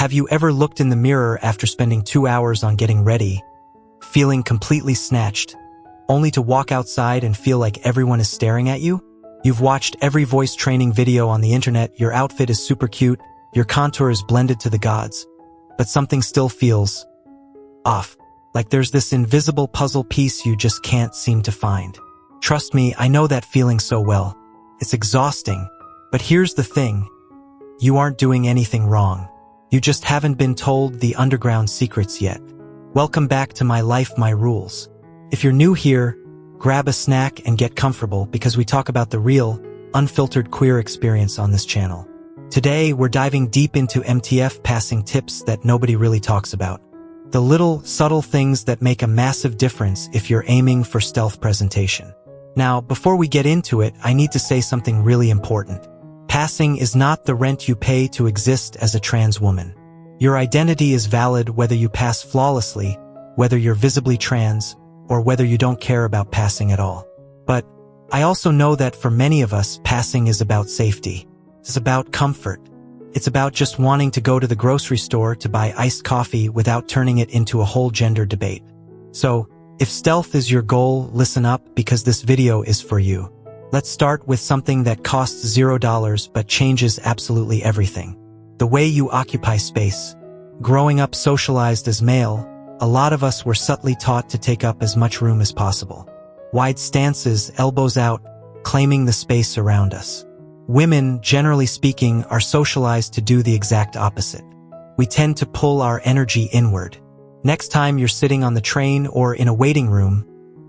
Have you ever looked in the mirror after spending 2 hours on getting ready, feeling completely snatched, only to walk outside and feel like everyone is staring at you? You've watched every voice training video on the internet, your outfit is super cute, your contour is blended to the gods, but something still feels off. Like there's this invisible puzzle piece you just can't seem to find. Trust me, I know that feeling so well. It's exhausting, but here's the thing. You aren't doing anything wrong. You just haven't been told the underground secrets yet. Welcome back to My Life, My Rules. If you're new here, grab a snack and get comfortable because we talk about the real, unfiltered queer experience on this channel. Today, we're diving deep into MTF passing tips that nobody really talks about. The little, subtle things that make a massive difference if you're aiming for stealth presentation. Now, before we get into it, I need to say something really important. Passing is not the rent you pay to exist as a trans woman. Your identity is valid whether you pass flawlessly, whether you're visibly trans, or whether you don't care about passing at all. But I also know that for many of us, passing is about safety. It's about comfort. It's about just wanting to go to the grocery store to buy iced coffee without turning it into a whole gender debate. So, if stealth is your goal, listen up because this video is for you. Let's start with something that costs $0 but changes absolutely everything. The way you occupy space. Growing up socialized as male, a lot of us were subtly taught to take up as much room as possible. Wide stances, elbows out, claiming the space around us. Women, generally speaking, are socialized to do the exact opposite. We tend to pull our energy inward. Next time you're sitting on the train or in a waiting room,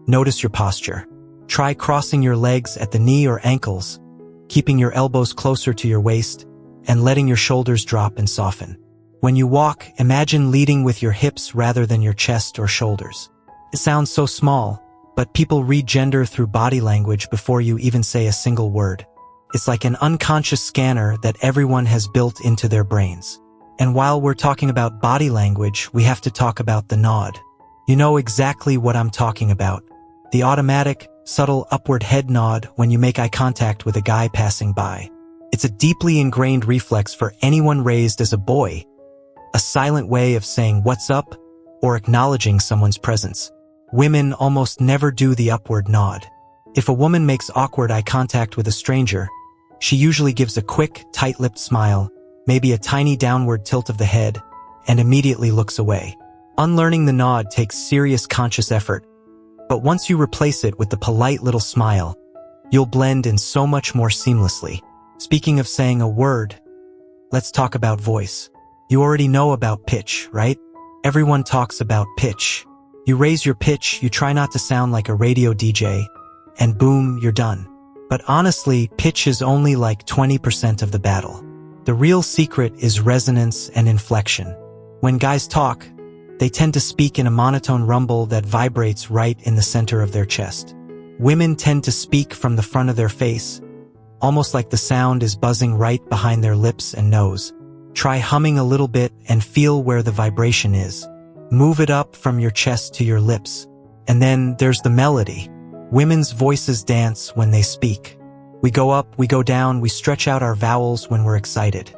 notice your posture. Try crossing your legs at the knee or ankles, keeping your elbows closer to your waist, and letting your shoulders drop and soften. When you walk, imagine leading with your hips rather than your chest or shoulders. It sounds so small, but people read gender through body language before you even say a single word. It's like an unconscious scanner that everyone has built into their brains. And while we're talking about body language, we have to talk about the nod. You know exactly what I'm talking about. The automatic, subtle upward head nod when you make eye contact with a guy passing by. It's a deeply ingrained reflex for anyone raised as a boy. A silent way of saying what's up or acknowledging someone's presence. Women almost never do the upward nod. If a woman makes awkward eye contact with a stranger, she usually gives a quick, tight-lipped smile, maybe a tiny downward tilt of the head, and immediately looks away. Unlearning the nod takes serious conscious effort, but once you replace it with the polite little smile, you'll blend in so much more seamlessly. Speaking of saying a word, let's talk about voice. You already know about pitch, right? Everyone talks about pitch. You raise your pitch, you try not to sound like a radio DJ, and boom, you're done. But honestly, pitch is only like 20% of the battle. The real secret is resonance and inflection. When guys talk, they tend to speak in a monotone rumble that vibrates right in the center of their chest. Women tend to speak from the front of their face, almost like the sound is buzzing right behind their lips and nose. Try humming a little bit and feel where the vibration is. Move it up from your chest to your lips. And then there's the melody. Women's voices dance when they speak. We go up, we go down, we stretch out our vowels when we're excited.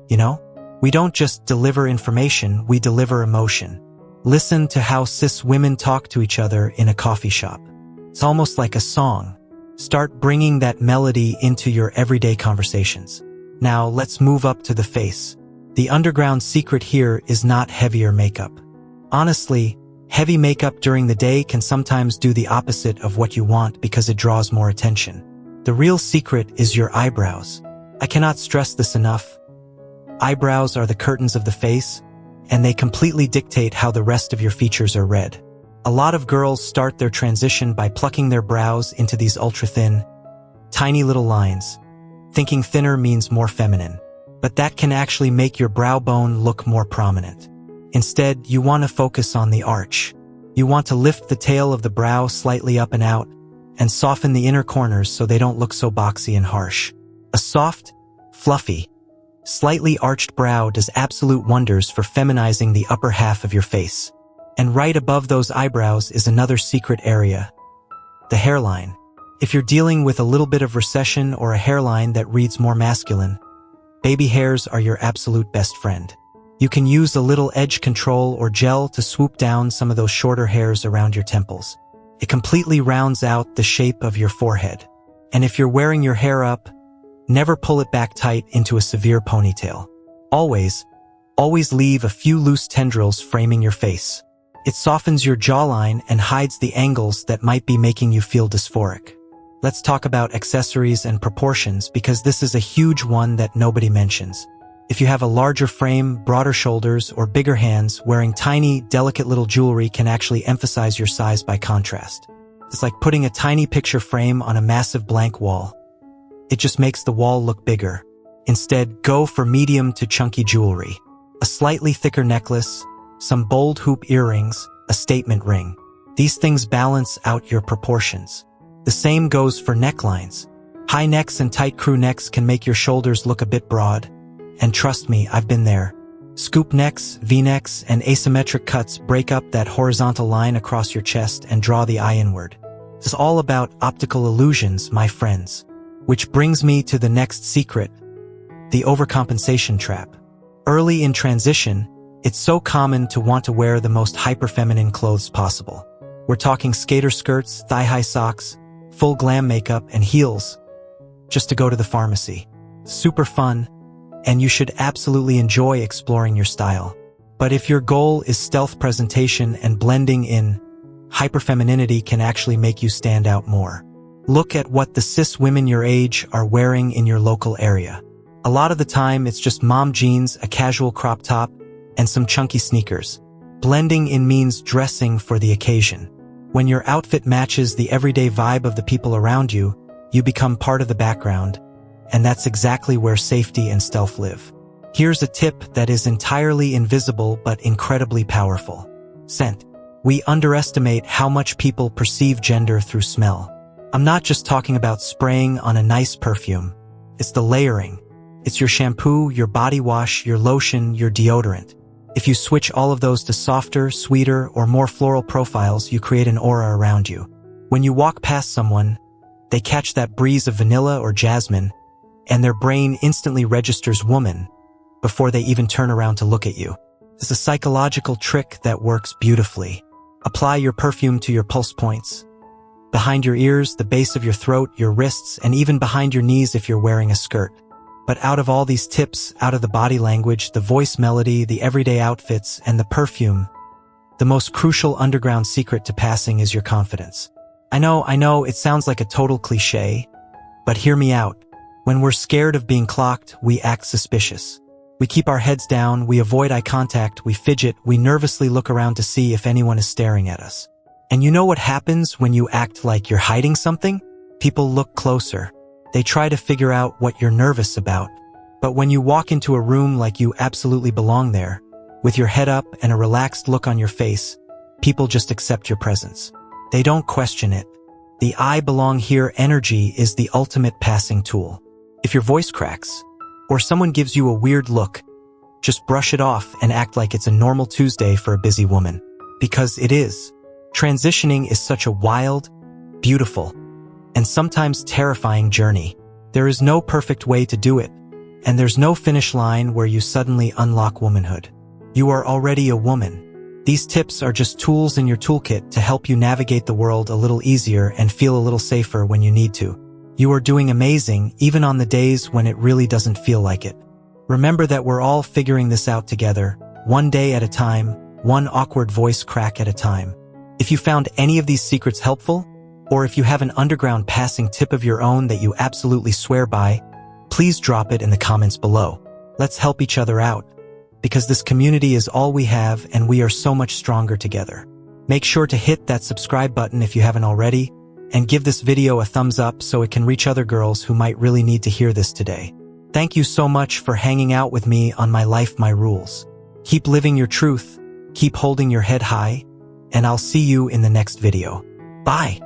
You know? We don't just deliver information, we deliver emotion. Listen to how cis women talk to each other in a coffee shop. It's almost like a song. Start bringing that melody into your everyday conversations. Now let's move up to the face. The underground secret here is not heavier makeup. Honestly, heavy makeup during the day can sometimes do the opposite of what you want because it draws more attention. The real secret is your eyebrows. I cannot stress this enough. Eyebrows are the curtains of the face, and they completely dictate how the rest of your features are read. A lot of girls start their transition by plucking their brows into these ultra-thin, tiny little lines, thinking thinner means more feminine. But that can actually make your brow bone look more prominent. Instead, you want to focus on the arch. You want to lift the tail of the brow slightly up and out, and soften the inner corners so they don't look so boxy and harsh. A soft, fluffy, slightly arched brow does absolute wonders for feminizing the upper half of your face. And right above those eyebrows is another secret area, the hairline. If you're dealing with a little bit of recession or a hairline that reads more masculine, baby hairs are your absolute best friend. You can use a little edge control or gel to swoop down some of those shorter hairs around your temples. It completely rounds out the shape of your forehead. And if you're wearing your hair up, never pull it back tight into a severe ponytail. Always leave a few loose tendrils framing your face. It softens your jawline and hides the angles that might be making you feel dysphoric. Let's talk about accessories and proportions, because this is a huge one that nobody mentions. If you have a larger frame, broader shoulders, or bigger hands, wearing tiny, delicate little jewelry can actually emphasize your size by contrast. It's like putting a tiny picture frame on a massive blank wall. It just makes the wall look bigger. Instead, go for medium to chunky jewelry. A slightly thicker necklace, some bold hoop earrings, a statement ring. These things balance out your proportions. The same goes for necklines. High necks and tight crew necks can make your shoulders look a bit broad. And trust me, I've been there. Scoop necks, V-necks, and asymmetric cuts break up that horizontal line across your chest and draw the eye inward. It's all about optical illusions, my friends. Which brings me to the next secret, the overcompensation trap. Early in transition, it's so common to want to wear the most hyper-feminine clothes possible. We're talking skater skirts, thigh-high socks, full glam makeup, and heels, just to go to the pharmacy. Super fun, and you should absolutely enjoy exploring your style. But if your goal is stealth presentation and blending in, hyperfemininity can actually make you stand out more. Look at what the cis women your age are wearing in your local area. A lot of the time, it's just mom jeans, a casual crop top, and some chunky sneakers. Blending in means dressing for the occasion. When your outfit matches the everyday vibe of the people around you, you become part of the background, and that's exactly where safety and stealth live. Here's a tip that is entirely invisible but incredibly powerful. Scent. We underestimate how much people perceive gender through smell. I'm not just talking about spraying on a nice perfume. It's the layering. It's your shampoo, your body wash, your lotion, your deodorant. If you switch all of those to softer, sweeter, or more floral profiles, you create an aura around you. When you walk past someone, they catch that breeze of vanilla or jasmine, and their brain instantly registers woman before they even turn around to look at you. It's a psychological trick that works beautifully. Apply your perfume to your pulse points, behind your ears, the base of your throat, your wrists, and even behind your knees if you're wearing a skirt. But out of all these tips, out of the body language, the voice melody, the everyday outfits, and the perfume, the most crucial underground secret to passing is your confidence. I know, it sounds like a total cliche, but hear me out. When we're scared of being clocked, we act suspicious. We keep our heads down, we avoid eye contact, we fidget, we nervously look around to see if anyone is staring at us. And you know what happens when you act like you're hiding something? People look closer. They try to figure out what you're nervous about. But when you walk into a room like you absolutely belong there, with your head up and a relaxed look on your face, people just accept your presence. They don't question it. The I belong here energy is the ultimate passing tool. If your voice cracks, or someone gives you a weird look, just brush it off and act like it's a normal Tuesday for a busy woman. Because it is. Transitioning is such a wild, beautiful, and sometimes terrifying journey. There is no perfect way to do it, and there's no finish line where you suddenly unlock womanhood. You are already a woman. These tips are just tools in your toolkit to help you navigate the world a little easier and feel a little safer when you need to. You are doing amazing, even on the days when it really doesn't feel like it. Remember that we're all figuring this out together, one day at a time, one awkward voice crack at a time. If you found any of these secrets helpful, or if you have an underground passing tip of your own that you absolutely swear by, please drop it in the comments below. Let's help each other out, because this community is all we have and we are so much stronger together. Make sure to hit that subscribe button if you haven't already, and give this video a thumbs up so it can reach other girls who might really need to hear this today. Thank you so much for hanging out with me on My Life, My Rules. Keep living your truth, keep holding your head high, and I'll see you in the next video. Bye!